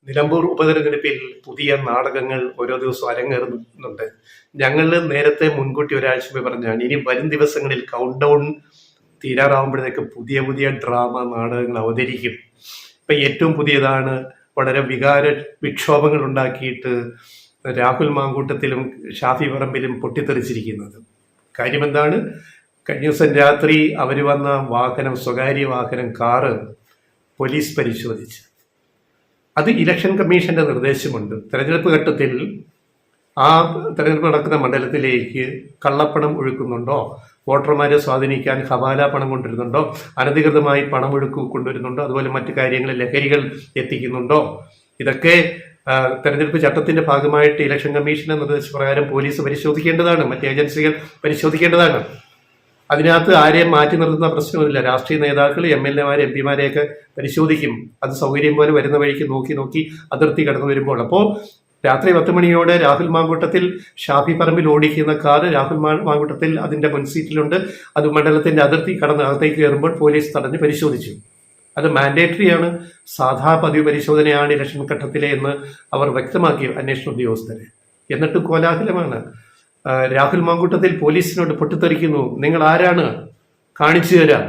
നിലമ്പൂർ ഉപതെരഞ്ഞെടുപ്പിൽ പുതിയ നാടകങ്ങൾ ഓരോ ദിവസവും അരങ്ങേറുന്നുണ്ട്. ഞങ്ങൾ നേരത്തെ മുൻകൂട്ടി ഒരാഴ്ച മുമ്പ് പറഞ്ഞാണ് ഇനി വരും ദിവസങ്ങളിൽ കൗണ്ട് ഡൗൺ തീരാറാവുമ്പോഴത്തേക്ക് പുതിയ പുതിയ ഡ്രാമ നാടകങ്ങൾ അവതരിക്കും. ഇപ്പൊ ഏറ്റവും പുതിയതാണ് വളരെ വികാര വിക്ഷോഭങ്ങൾ ഉണ്ടാക്കിയിട്ട് രാഹുൽ മാങ്കൂട്ടത്തിലും ഷാഫി പറമ്പിലും പൊട്ടിത്തെറിച്ചിരിക്കുന്നത്. കാര്യം എന്താണ്? കഴിഞ്ഞ ദിവസം രാത്രി അവർ വന്ന വാഹനം, സ്വകാര്യ വാഹനം, കാറ് പോലീസ് പരിശോധിച്ചു. അത് ഇലക്ഷൻ കമ്മീഷന്റെ നിർദ്ദേശമുണ്ട്. തെരഞ്ഞെടുപ്പ് ഘട്ടത്തിൽ ആ തെരഞ്ഞെടുപ്പ് നടക്കുന്ന മണ്ഡലത്തിലേക്ക് കള്ളപ്പണം ഒഴുക്കുന്നുണ്ടോ, വോട്ടർമാരെ സ്വാധീനിക്കാൻ ഹവാല പണം കൊണ്ടുവരുന്നുണ്ടോ, അനധികൃതമായി പണമൊഴുക്ക് കൊണ്ടുവരുന്നുണ്ടോ, അതുപോലെ മറ്റു കാര്യങ്ങളിൽ ലഹരികൾ എത്തിക്കുന്നുണ്ടോ, ഇതൊക്കെ തെരഞ്ഞെടുപ്പ് ചട്ടത്തിന്റെ ഭാഗമായിട്ട് ഇലക്ഷൻ കമ്മീഷന്റെ നിർദ്ദേശപ്രകാരം പോലീസ് പരിശോധിക്കേണ്ടതാണ്, മറ്റ് ഏജൻസികൾ പരിശോധിക്കേണ്ടതാണ്. അതിനകത്ത് ആരെയും മാറ്റി നിർത്തുന്ന പ്രശ്നമില്ല. രാഷ്ട്രീയ നേതാക്കൾ, MLA-മാരെ, MP-മാരെയൊക്കെ പരിശോധിക്കും. അത് സൗകര്യം പോലെ വരുന്ന വഴിക്ക് നോക്കി അതിർത്തി കടന്നു വരുമ്പോൾ. അപ്പോൾ രാത്രി 10 മണിയോടെ രാഹുൽ മാങ്കൂട്ടത്തിൽ ഷാഫി പറമ്പിൽ ഓടിക്കുന്ന കാർ രാഹുൽ മാങ്കൂട്ടത്തിൽ അതിന്റെ മുൻസീറ്റിലുണ്ട്. അത് മണ്ഡലത്തിന്റെ അതിർത്തി കടന്ന് അകത്തേക്ക് കയറുമ്പോൾ പോലീസ് തടഞ്ഞ് പരിശോധിച്ചു. അത് മാൻഡേറ്ററി ആണ്, സാധാ പതിവ് പരിശോധനയാണ് ഇലക്ഷൻ ഘട്ടത്തിലെ എന്ന് അവർ വ്യക്തമാക്കി അന്വേഷണ ഉദ്യോഗസ്ഥരെ. എന്നിട്ട് കോലാഹലമാണ്. രാഹുൽ മാങ്കൂട്ടത്തിൽ പോലീസിനോട് പൊട്ടിത്തെറിക്കുന്നു. നിങ്ങൾ ആരാണ്? കാണിച്ചു തരാം.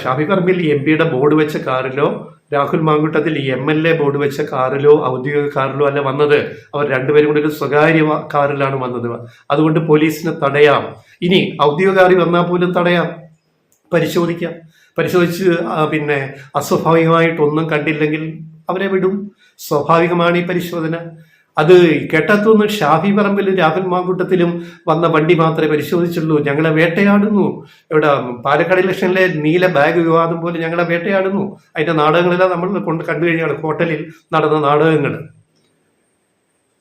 ഷാഫി പറമ്പിൽ MP-യുടെ ബോർഡ് വെച്ച കാറിലോ രാഹുൽ മാങ്കൂട്ടത്തിൽ MLA ബോർഡ് വെച്ച കാറിലോ ഔദ്യോഗിക കാറിലോ അല്ല വന്നത്. അവർ രണ്ടുപേരും കൂടി ഒരു സ്വകാര്യ കാറിലാണ് വന്നത്. അതുകൊണ്ട് പോലീസിന് തടയാം. ഇനി ഔദ്യോഗിക കാറിൽ വന്നാൽ പോലും തടയാം, പരിശോധിക്കാം. പരിശോധിച്ച് പിന്നെ അസ്വാഭാവികമായിട്ടൊന്നും കണ്ടില്ലെങ്കിൽ അവരെ വിടും. സ്വാഭാവികമാണ് ഈ പരിശോധന. അത് കേട്ടത്തൊന്നും ഷാഫി പറമ്പിലും രാഹുൽ മാങ്കൂട്ടത്തിലും വന്ന വണ്ടി മാത്രമേ പരിശോധിച്ചുള്ളൂ. ഞങ്ങളെ വേട്ടയാടുന്നു. ഇവിടെ പാലക്കാട് ഇലക്ഷനിലെ നീല ബാഗ് വിവാദം പോലെ ഞങ്ങളെ വേട്ടയാടുന്നു. അതിന്റെ നാടകങ്ങളെല്ലാം നമ്മൾ കണ്ടു കഴിഞ്ഞാണ്, ഹോട്ടലിൽ നടന്ന നാടകങ്ങൾ.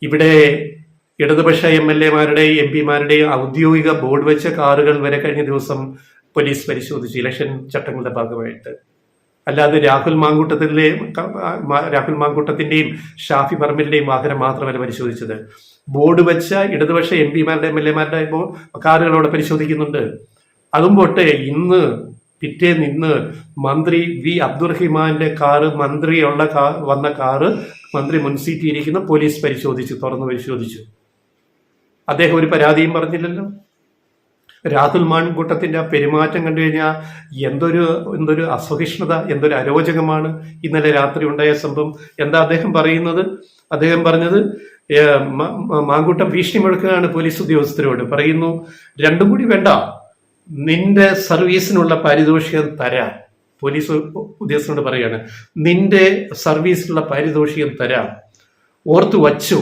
ഇവിടെ ഇടതുപക്ഷ MLA-മാരുടെയും MP-മാരുടെയും ഔദ്യോഗിക ബോർഡ് വെച്ച കാറുകൾ വരെ കഴിഞ്ഞ ദിവസം പോലീസ് പരിശോധിച്ചു, ഇലക്ഷൻ ചട്ടങ്ങളുടെ ഭാഗമായിട്ട്. അല്ലാതെ രാഹുൽ മാങ്കൂട്ടത്തിന്റെയും ഷാഫി പറമ്പിലിന്റെയും വാഹനം മാത്രമല്ല പരിശോധിച്ചത്. ബോർഡ് വെച്ച ഇടതുപക്ഷ MP-മാരുടെ MLA-മാരുടെ കാറുകളോടെ പരിശോധിക്കുന്നുണ്ട്. അതും പോട്ടെ, പിറ്റേന്ന് മന്ത്രി V അബ്ദുറഹിമാന്റെ കാറ്, വന്ന കാറ് മന്ത്രി മുൻസീറ്റിയിരിക്കുന്ന പോലീസ് തുറന്നു പരിശോധിച്ചു. അദ്ദേഹം ഒരു പരാതിയും പറഞ്ഞില്ലല്ലോ. രാഹുൽ മാങ്കൂട്ടത്തിന്റെ ആ പെരുമാറ്റം കണ്ടു കഴിഞ്ഞാൽ എന്തൊരു അസഹിഷ്ണുത, എന്തൊരു അരോചകമാണ്. ഇന്നലെ രാത്രി ഉണ്ടായ സംഭവം എന്താ അദ്ദേഹം പറയുന്നത്? അദ്ദേഹം പറഞ്ഞത് മാങ്കൂട്ടം ഭീഷണി മുഴക്കുകയാണ് പോലീസ് ഉദ്യോഗസ്ഥരോട്. പറയുന്നു, രണ്ടും കൂടി വേണ്ട, നിന്റെ സർവീസിനുള്ള പാരിതോഷികം തരാം. പോലീസ് ഉദ്യോഗസ്ഥനോട് പറയാണ്, നിന്റെ സർവീസിനുള്ള പാരിതോഷികം തരാം, ഓർത്തു വച്ചു.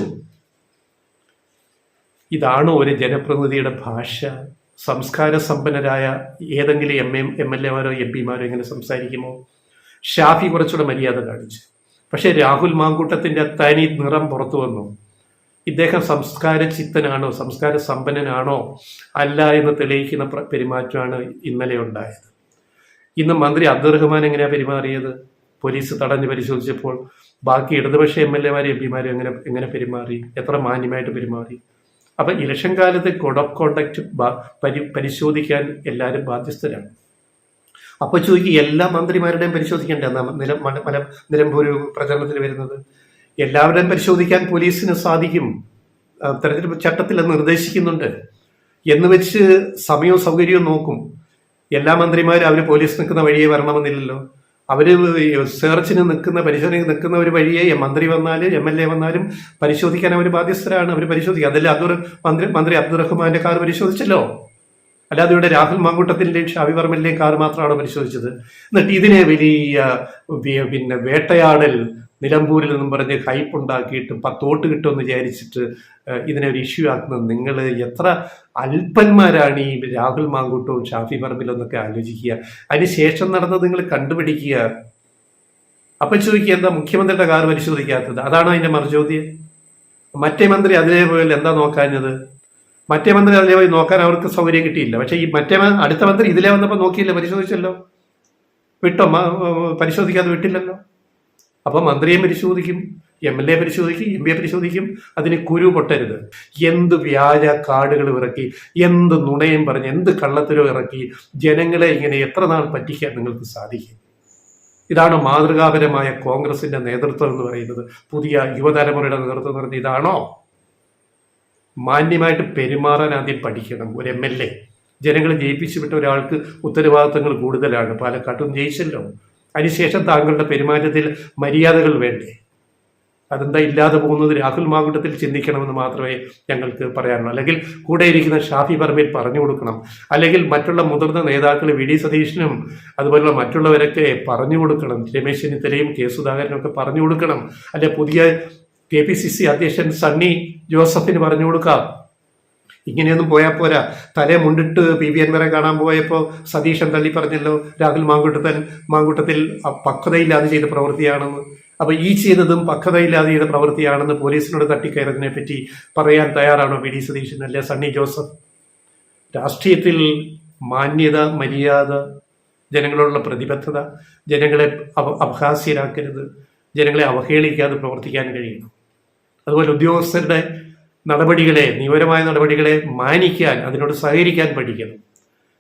ഇതാണോ ഒരു ജനപ്രതിനിധിയുടെ ഭാഷ? സംസ്കാര സമ്പന്നരായ ഏതെങ്കിലും MLA-മാരോ MP-മാരോ ഇങ്ങനെ സംസാരിക്കുമോ? ഷാഫി കുറച്ചുകൂടെ മര്യാദ കാണിച്ചു. പക്ഷെ രാഹുൽ മാങ്കൂട്ടത്തിന്റെ തനി നിറം പുറത്തു വന്നു. ഇദ്ദേഹം സംസ്കാര ചിത്തനാണോ, സംസ്കാര സമ്പന്നനാണോ അല്ല എന്ന് തെളിയിക്കുന്ന പെരുമാറ്റമാണ് ഇന്നലെ ഉണ്ടായത്. ഇന്ന് മന്ത്രി അബ്ദുറഹ്മാൻ എങ്ങനെയാ പെരുമാറിയത്? പോലീസ് തടഞ്ഞ് പരിശോധിച്ചപ്പോൾ ബാക്കി ഇടതുപക്ഷ MLA-മാരും MP-മാരും എങ്ങനെ പെരുമാറി? എത്ര മാന്യമായിട്ട് പെരുമാറി? അപ്പൊ ഇലക്ഷൻ കാലത്ത് കോഡ് ഓഫ് കോണ്ടക്ട് പരിശോധിക്കാൻ എല്ലാവരും ബാധ്യസ്ഥരാണ്. അപ്പൊ ചോദിക്കും, എല്ലാ മന്ത്രിമാരുടെയും പരിശോധിക്കണ്ടേ? നിലമ്പൂർ പ്രചരണത്തിൽ വരുന്നത് എല്ലാവരുടെയും പരിശോധിക്കാൻ പോലീസിന് സാധിക്കും. തെരഞ്ഞെടുപ്പ് ചട്ടത്തിൽ നിർദ്ദേശിക്കുന്നുണ്ട് എന്ന് വെച്ച് സമയവും സൗകര്യവും നോക്കും. എല്ലാ മന്ത്രിമാരും അവര് പോലീസ് നിൽക്കുന്ന വഴിയെ വരണമെന്നില്ലല്ലോ. അവര് സെർച്ചിന് പരിശോധനയ്ക്ക് നിൽക്കുന്ന ഒരു വഴിയെ മന്ത്രി വന്നാലും MLA വന്നാലും പരിശോധിക്കാൻ അവർ ബാധ്യസ്ഥരാണ്. അവർ പരിശോധിക്കുക. അതല്ല മന്ത്രി അബ്ദുറഹ്മാന്റെ കാർ പരിശോധിച്ചല്ലോ. അല്ലാതെ ഇവിടെ രാഹുൽ മാങ്കൂട്ടത്തിന്റെയും ഷാഫി പറമ്പിലിന്റെയും കാർ മാത്രമാണോ പരിശോധിച്ചത്? എന്നിട്ട് ഇതിനെ വലിയ വേട്ടയാടൽ നിലമ്പൂരിൽ നിന്നും പറഞ്ഞ് ഹൈപ്പ് ഉണ്ടാക്കിയിട്ട് 10 വോട്ട് കിട്ടുമെന്ന് വിചാരിച്ചിട്ട് ഇതിനെ ഒരു ഇഷ്യൂ ആക്കുന്നത് നിങ്ങൾ എത്ര അല്പന്മാരാണ് ഈ രാഹുൽ മാങ്കൂട്ടവും ഷാഫി പറമ്പിലും എന്നൊക്കെ ആലോചിക്കുക. അതിനുശേഷം നടന്നത് നിങ്ങൾ കണ്ടുപിടിക്കുക. അപ്പൊ ചോദിക്കുക, എന്താ മുഖ്യമന്ത്രിയുടെ കാർ പരിശോധിക്കാത്തത്? അതാണ് അതിന്റെ മറുചോദ്യം. മറ്റേ മന്ത്രി അതിലേപോലെ എന്താ നോക്കാഞ്ഞത്? മറ്റേ മന്ത്രി അതിലേപോലെ നോക്കാൻ അവർക്ക് സൗകര്യം കിട്ടിയില്ല. പക്ഷെ ഈ അടുത്ത മന്ത്രി ഇതിലേ വന്നപ്പോൾ നോക്കിയില്ല, പരിശോധിച്ചല്ലോ. വിട്ടോ? പരിശോധിക്കാതെ വിട്ടില്ലല്ലോ. അപ്പൊ മന്ത്രിയെ പരിശോധിക്കും, MLA പരിശോധിക്കും, MP പരിശോധിക്കും. അതിന് കുരു പൊട്ടരുത്. എന്ത് വ്യാജ കാർഡുകൾ ഇറക്കി, എന്ത് നുണയും പറഞ്ഞ്, എന്ത് കള്ളത്തിലോ ഇറക്കി ജനങ്ങളെ ഇങ്ങനെ എത്ര നാൾ പറ്റിക്കാൻ നിങ്ങൾക്ക് സാധിക്കും? ഇതാണ് മാതൃകാപരമായ കോൺഗ്രസിന്റെ നേതൃത്വം എന്ന് പറയുന്നത്? പുതിയ യുവതലമുറയുടെ നേതൃത്വം എന്ന് പറയുന്നത് ഇതാണോ? മാന്യമായിട്ട് പെരുമാറാൻ ആദ്യം പഠിക്കണം. ഒരു MLA ജനങ്ങളെ ജയിപ്പിച്ചു വിട്ട ഒരാൾക്ക് ഉത്തരവാദിത്തങ്ങൾ കൂടുതലാണ്. പാലക്കാട്ടും ജയിച്ചല്ലോ. അതിനുശേഷം താങ്കളുടെ പെരുമാറ്റത്തിൽ മര്യാദകൾ വേണ്ടേ? അതെന്താ ഇല്ലാതെ പോകുന്നത്? രാഹുൽ മാങ്കൂട്ടത്തിൽ ചിന്തിക്കണമെന്ന് മാത്രമേ ഞങ്ങൾക്ക് പറയാനുള്ളൂ. അല്ലെങ്കിൽ കൂടെ ഇരിക്കുന്ന ഷാഫി പറമ്പിൽ പറഞ്ഞു കൊടുക്കണം. അല്ലെങ്കിൽ മറ്റുള്ള മുതിർന്ന നേതാക്കൾ VD സതീശനും അതുപോലുള്ള മറ്റുള്ളവരൊക്കെ പറഞ്ഞു കൊടുക്കണം. രമേശ് ചെന്നിത്തലയും കെ സുധാകരനും ഒക്കെ പറഞ്ഞു കൊടുക്കണം. അല്ലെ പുതിയ KPCC അധ്യക്ഷൻ സണ്ണി ജോസഫിന് പറഞ്ഞു കൊടുക്കാം. ഇങ്ങനെയൊന്നും പോയാൽ പോരാ. തലേ മുണ്ടിട്ട് PV അൻവറെ കാണാൻ പോയപ്പോൾ സതീശൻ തള്ളി പറഞ്ഞല്ലോ രാഹുൽ മാങ്കൂട്ടത്തിൽ പക്വതയില്ലാതെ ചെയ്ത പ്രവൃത്തിയാണെന്ന്. അപ്പൊ ഈ ചെയ്തതും പക്വതയില്ലാതെ ചെയ്ത പ്രവൃത്തിയാണെന്ന് പോലീസിനോട് തട്ടിക്കയറുന്നതിനെ പറ്റി പറയാൻ തയ്യാറാണോ VD സതീശൻ അല്ലെ സണ്ണി ജോസഫ്? രാഷ്ട്രീയത്തിൽ മാന്യത, മര്യാദ, ജനങ്ങളോടുള്ള പ്രതിബദ്ധത, ജനങ്ങളെ അപഹാസ്യരാക്കരുത്, ജനങ്ങളെ അവഹേളിക്കാതെ പ്രവർത്തിക്കാൻ കഴിയണം. അതുപോലെ ഉദ്യോഗസ്ഥരുടെ നടപടികളെ, നിയമപരമായ നടപടികളെ മാനിക്കാൻ, അതിനോട് സഹകരിക്കാൻ പഠിക്കണം.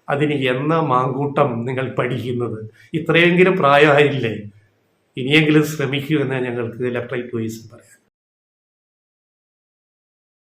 അതിന് എന്ന മാങ്കൂട്ടം നിങ്ങൾ പഠിക്കുന്നത്? ഇത്രയെങ്കിലും പ്രായമായില്ലേ? ഇനിയെങ്കിലും ശ്രമിക്കൂ എന്ന് ഞങ്ങൾക്ക് ലെഫ്റ്റ് റൈറ്റ് വോയിസ് പറയാം.